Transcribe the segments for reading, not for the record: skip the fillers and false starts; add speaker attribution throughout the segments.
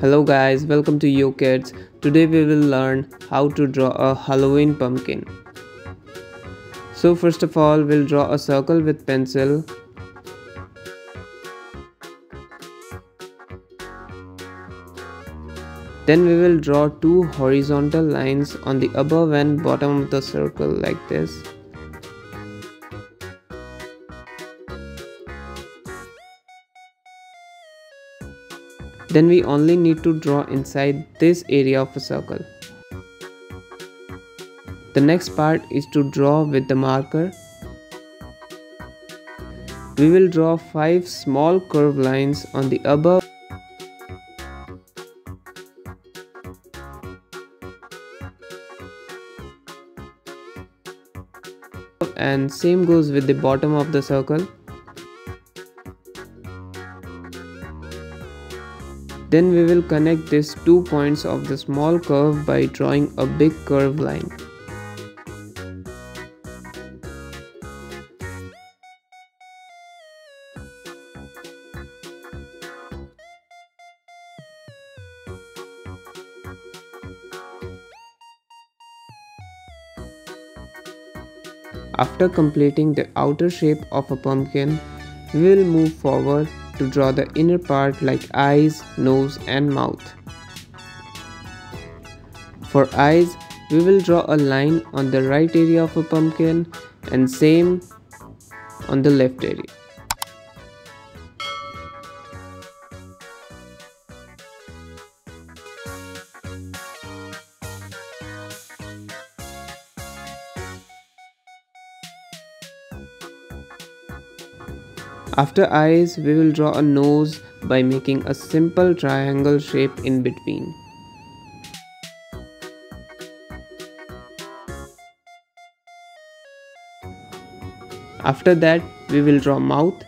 Speaker 1: Hello guys, welcome to YoKidz. Today we will learn how to draw a Halloween pumpkin. So first of all, we'll draw a circle with pencil. Then we will draw two horizontal lines on the above and bottom of the circle like this. Then we only need to draw inside this area of a circle. The next part is to draw with the marker. We will draw 5 small curved lines on the above and same goes with the bottom of the circle. Then we will connect these 2 points of the small curve by drawing a big curved line. After completing the outer shape of a pumpkin, we will move forward to draw the inner part like eyes, nose and mouth. For eyes, we will draw a line on the right area of a pumpkin and same on the left area. After eyes, we will draw a nose by making a simple triangle shape in between. After that, we will draw mouth.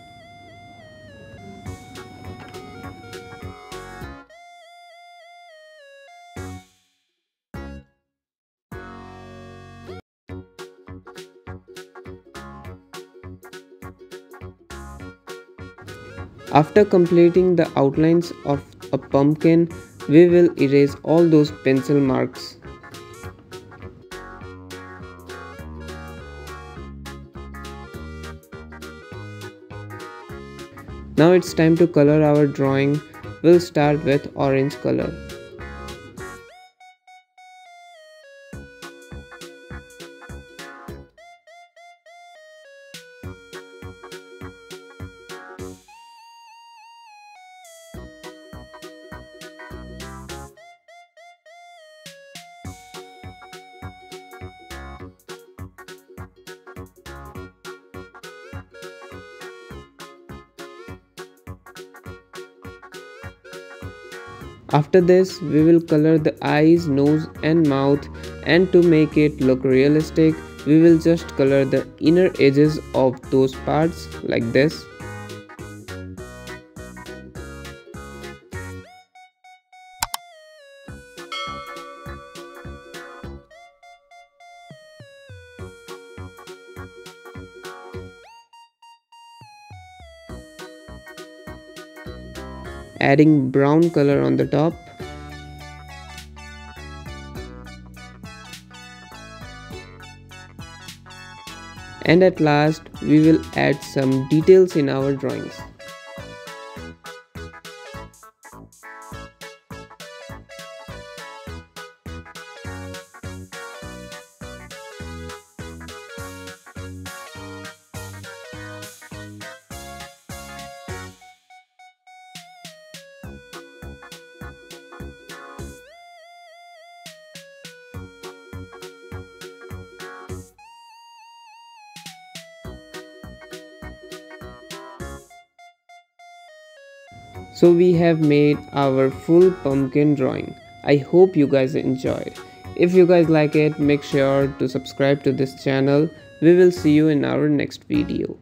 Speaker 1: After completing the outlines of a pumpkin, we will erase all those pencil marks. Now it's time to color our drawing. We'll start with orange color. After this, we will color the eyes, nose and mouth, and to make it look realistic, we will just color the inner edges of those parts like this. Adding brown color on the top. And at last, we will add some details in our drawings. So we have made our full pumpkin drawing. I hope you guys enjoyed. If you guys like it, make sure to subscribe to this channel. We will see you in our next video.